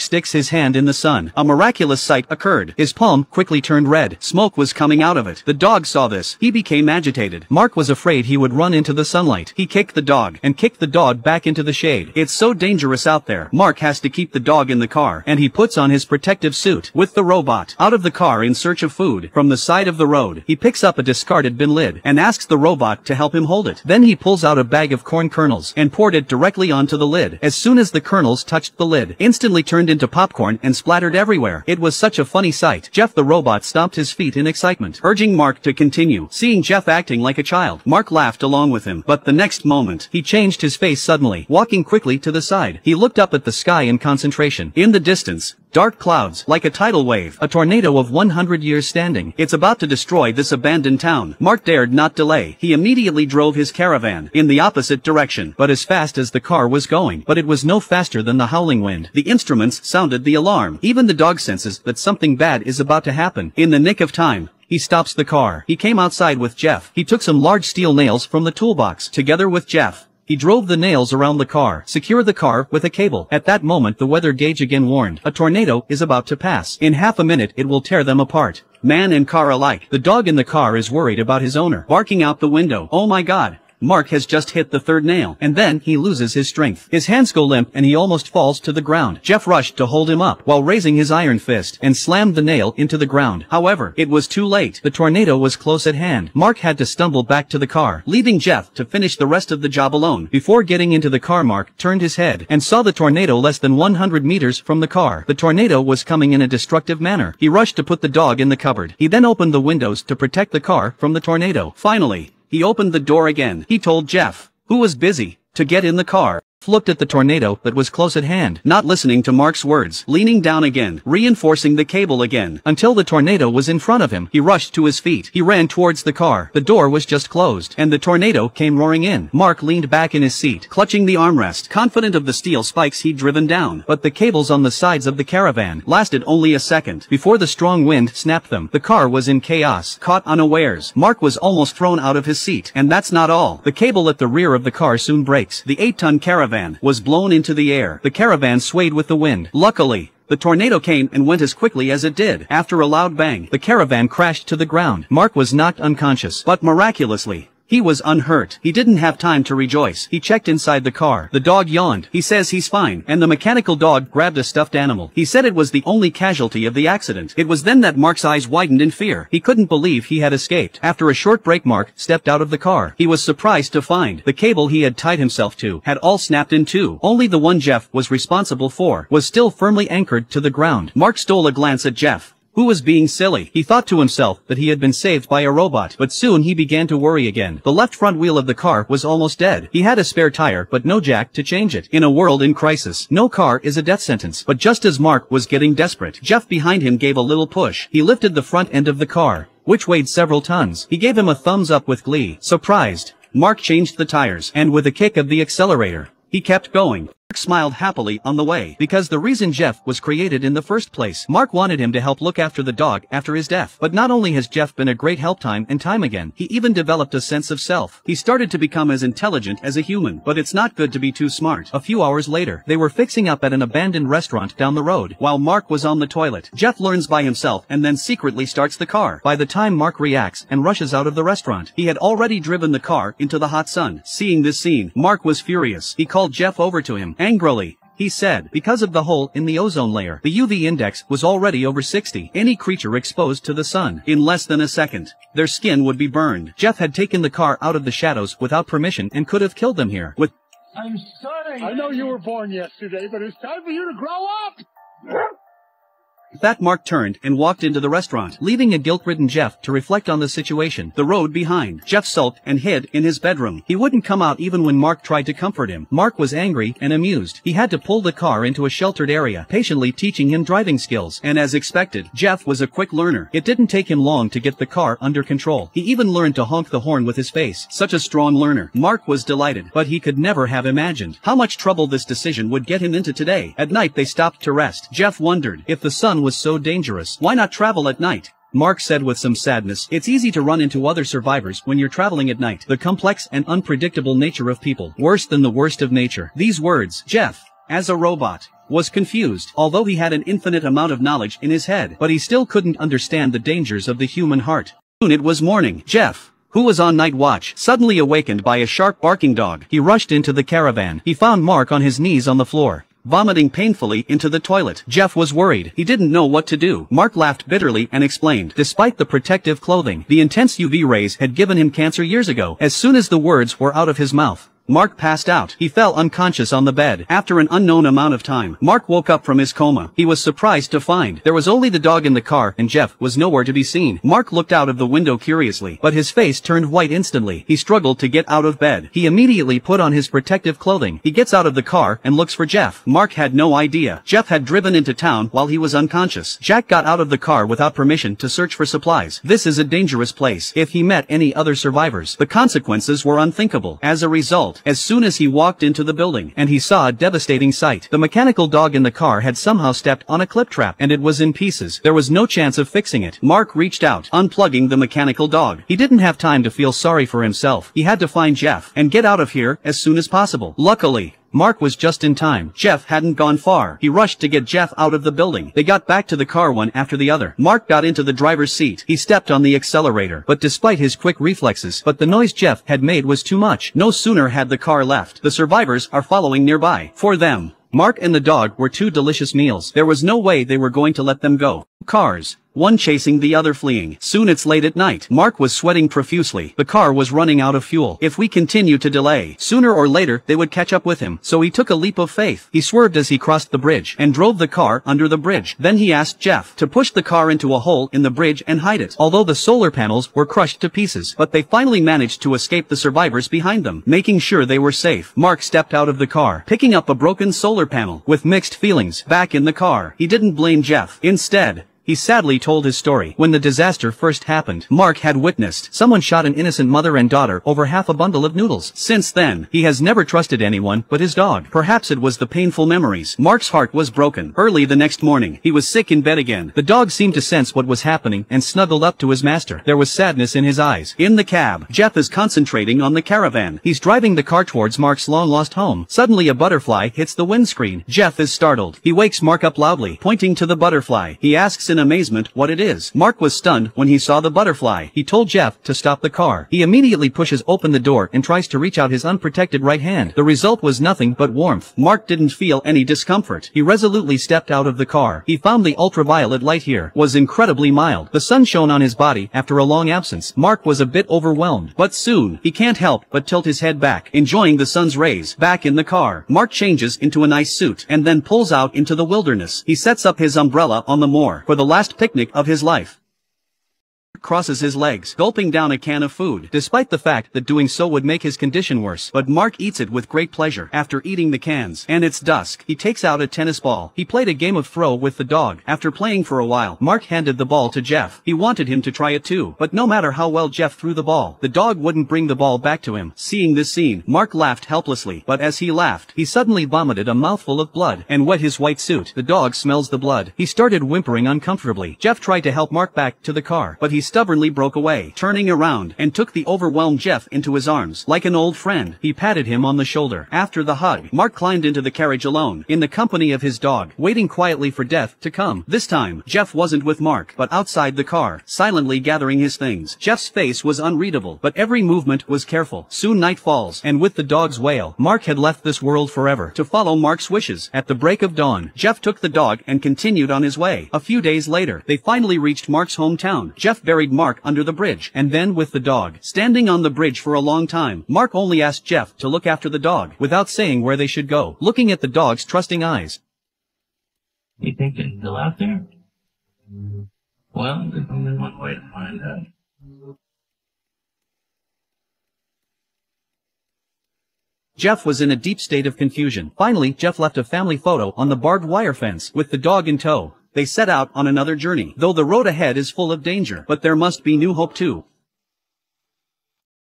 sticks his hand in the sun. A miraculous sight occurred. His palm quickly turned red. Smoke was coming out of it. The dog saw this. He became agitated. Mark was afraid he would run into the sunlight. He kicked the dog and kicked the dog back into the shade. It's so dangerous out there. Mark has to keep the dog in the car, and he puts on his protective suit. With the robot out of the car in search of food from the side of the road, he picks up a discarded bin lid and asks the robot to help him hold it. Then he pulls out a bag of corn kernels and poured it directly onto the lid. As soon as the kernels touched the lid, instantly turned into popcorn and splattered everywhere. It was such a funny sight. Jeff the robot stomped his feet in excitement, urging Mark to continue. Seeing Jeff acting like a child, Mark laughed along with him. But the next moment, he changed his face suddenly. Walking quickly to the side, he looked up at the sky in concentration. In the distance, dark clouds, like a tidal wave, a tornado of 100 years standing. It's about to destroy this abandoned town. Mark dared not delay. He immediately drove his caravan in the opposite direction, but as fast as the car was going. But it was no faster than the howling wind. The instruments sounded the alarm. Even the dog senses that something bad is about to happen. In the nick of time, he stops the car. He came outside with Jeff. He took some large steel nails from the toolbox. Together with Jeff, he drove the nails around the car, secured the car with a cable. At that moment the weather gauge again warned, a tornado is about to pass. In half a minute it will tear them apart. Man and car alike. The dog in the car is worried about his owner, barking out the window. Oh my God. Mark has just hit the third nail, and then he loses his strength. His hands go limp and he almost falls to the ground. Jeff rushed to hold him up while raising his iron fist and slammed the nail into the ground. However, it was too late. The tornado was close at hand. Mark had to stumble back to the car, leaving Jeff to finish the rest of the job alone. Before getting into the car, Mark turned his head and saw the tornado less than 100 meters from the car. The tornado was coming in a destructive manner. He rushed to put the dog in the cupboard. He then opened the windows to protect the car from the tornado. Finally, he opened the door again. He told Jeff, who was busy, to get in the car. Looked at the tornado that was close at hand, not listening to Mark's words, leaning down again, reinforcing the cable again, until the tornado was in front of him. He rushed to his feet. He ran towards the car. The door was just closed, and the tornado came roaring in. Mark leaned back in his seat, clutching the armrest, confident of the steel spikes he'd driven down. But the cables on the sides of the caravan lasted only a second before the strong wind snapped them. The car was in chaos, caught unawares. Mark was almost thrown out of his seat. And that's not all. The cable at the rear of the car soon breaks. The 8-ton caravan was blown into the air. The caravan swayed with the wind. Luckily, the tornado came and went as quickly as it did. After a loud bang, the caravan crashed to the ground. Mark was knocked unconscious, but miraculously, he was unhurt. He didn't have time to rejoice. He checked inside the car. The dog yawned. He says he's fine. And the mechanical dog grabbed a stuffed animal. He said it was the only casualty of the accident. It was then that Mark's eyes widened in fear. He couldn't believe he had escaped. After a short break, Mark stepped out of the car. He was surprised to find the cable he had tied himself to had all snapped in two. Only the one Jeff was responsible for was still firmly anchored to the ground. Mark stole a glance at Jeff, who was being silly. He thought to himself that he had been saved by a robot, but soon he began to worry again. The left front wheel of the car was almost dead. He had a spare tire, but no jack to change it. In a world in crisis, no car is a death sentence. But just as Mark was getting desperate, Jeff behind him gave a little push. He lifted the front end of the car, which weighed several tons. He gave him a thumbs up with glee. Surprised, Mark changed the tires, and with a kick of the accelerator, he kept going. Mark smiled happily on the way, because the reason Jeff was created in the first place. Mark wanted him to help look after the dog after his death. But not only has Jeff been a great help time and time again, he even developed a sense of self. He started to become as intelligent as a human. But it's not good to be too smart. A few hours later, they were fixing up at an abandoned restaurant down the road. While Mark was on the toilet, Jeff learns by himself and then secretly starts the car. By the time Mark reacts and rushes out of the restaurant, he had already driven the car into the hot sun. Seeing this scene, Mark was furious. He called Jeff over to him. Angrily, he said, because of the hole in the ozone layer, the UV index was already over 60. Any creature exposed to the sun, in less than a second, their skin would be burned. Jeff had taken the car out of the shadows without permission and could have killed them here. I'm sorry. I know you were born yesterday, but it's time for you to grow up. That Mark turned and walked into the restaurant, leaving a guilt-ridden Jeff to reflect on the situation. The road behind. Jeff sulked and hid in his bedroom. He wouldn't come out even when Mark tried to comfort him. Mark was angry and amused. He had to pull the car into a sheltered area, patiently teaching him driving skills. And as expected, Jeff was a quick learner. It didn't take him long to get the car under control. He even learned to honk the horn with his face. Such a strong learner. Mark was delighted, but he could never have imagined how much trouble this decision would get him into today. At night they stopped to rest. Jeff wondered, if the sun was so dangerous, why not travel at night? Mark said with some sadness, it's easy to run into other survivors when you're traveling at night. The complex and unpredictable nature of people, worse than the worst of nature. These words, Jeff, as a robot, was confused, although he had an infinite amount of knowledge in his head, but he still couldn't understand the dangers of the human heart. Soon it was morning. Jeff, who was on night watch, suddenly awakened by a sharp barking dog. He rushed into the caravan. He found Mark on his knees on the floor, vomiting painfully into the toilet. Jeff was worried. He didn't know what to do. Mark laughed bitterly and explained, despite the protective clothing, the intense UV rays had given him cancer years ago. As soon as the words were out of his mouth, Mark passed out. He fell unconscious on the bed. After an unknown amount of time, Mark woke up from his coma. He was surprised to find there was only the dog in the car and Jeff was nowhere to be seen. Mark looked out of the window curiously, but his face turned white instantly. He struggled to get out of bed. He immediately put on his protective clothing. He gets out of the car and looks for Jeff. Mark had no idea Jeff had driven into town while he was unconscious. Jack got out of the car without permission to search for supplies. This is a dangerous place. If he met any other survivors, the consequences were unthinkable. As a result, as soon as he walked into the building, and he saw a devastating sight. The mechanical dog in the car had somehow stepped on a clip trap, and it was in pieces. There was no chance of fixing it. Mark reached out, unplugging the mechanical dog. He didn't have time to feel sorry for himself. He had to find Jeff and get out of here as soon as possible. Luckily, Mark was just in time. Jeff hadn't gone far. He rushed to get Jeff out of the building. They got back to the car one after the other. Mark got into the driver's seat. He stepped on the accelerator, but despite his quick reflexes, the noise Jeff had made was too much. No sooner had the car left. The survivors are following nearby. For them, Mark and the dog were two delicious meals. There was no way they were going to let them go. Cars, one chasing the other fleeing. Soon it's late at night. Mark was sweating profusely. The car was running out of fuel. If we continue to delay, sooner or later they would catch up with him. So he took a leap of faith. He swerved as he crossed the bridge and drove the car under the bridge. Then he asked Jeff to push the car into a hole in the bridge and hide it. Although the solar panels were crushed to pieces, but they finally managed to escape the survivors behind them. Making sure they were safe, Mark stepped out of the car, picking up a broken solar panel. With mixed feelings, back in the car, he didn't blame Jeff. Instead, he sadly told his story. When the disaster first happened, Mark had witnessed someone shot an innocent mother and daughter over half a bundle of noodles. Since then, he has never trusted anyone but his dog. Perhaps it was the painful memories. Mark's heart was broken. Early the next morning, he was sick in bed again. The dog seemed to sense what was happening and snuggled up to his master. There was sadness in his eyes. In the cab, Jeff is concentrating on the caravan. He's driving the car towards Mark's long-lost home. Suddenly a butterfly hits the windscreen. Jeff is startled. He wakes Mark up loudly, pointing to the butterfly. He asks in amazement what it is. Mark was stunned when he saw the butterfly. He told Jeff to stop the car. He immediately pushes open the door and tries to reach out his unprotected right hand. The result was nothing but warmth. Mark didn't feel any discomfort. He resolutely stepped out of the car. He found the ultraviolet light here was incredibly mild. The sun shone on his body after a long absence. Mark was a bit overwhelmed, but soon he can't help but tilt his head back, enjoying the sun's rays. Back in the car, Mark changes into a nice suit and then pulls out into the wilderness. He sets up his umbrella on the moor for the last picnic of his life. Crosses his legs, gulping down a can of food, despite the fact that doing so would make his condition worse. But Mark eats it with great pleasure. After eating the cans, and it's dusk, he takes out a tennis ball. He played a game of throw with the dog. After playing for a while, Mark handed the ball to Jeff. He wanted him to try it too, but no matter how well Jeff threw the ball, the dog wouldn't bring the ball back to him. Seeing this scene, Mark laughed helplessly, but as he laughed, he suddenly vomited a mouthful of blood and wet his white suit. The dog smells the blood. He started whimpering uncomfortably. Jeff tried to help Mark back to the car, but he stubbornly broke away, turning around and took the overwhelmed Jeff into his arms. Like an old friend, he patted him on the shoulder. After the hug, Mark climbed into the carriage alone, in the company of his dog, waiting quietly for death to come. This time, Jeff wasn't with Mark, but outside the car, silently gathering his things. Jeff's face was unreadable, but every movement was careful. Soon night falls, and with the dog's wail, Mark had left this world forever, to follow Mark's wishes. At the break of dawn, Jeff took the dog and continued on his way. A few days later, they finally reached Mark's hometown. Jeff buried Mark under the bridge, and then with the dog. Standing on the bridge for a long time, Mark only asked Jeff to look after the dog, without saying where they should go, looking at the dog's trusting eyes. You think they're still out there? Well, there's only one way to find out. Jeff was in a deep state of confusion. Finally, Jeff left a family photo on the barbed wire fence, with the dog in tow. They set out on another journey, though the road ahead is full of danger, but there must be new hope too.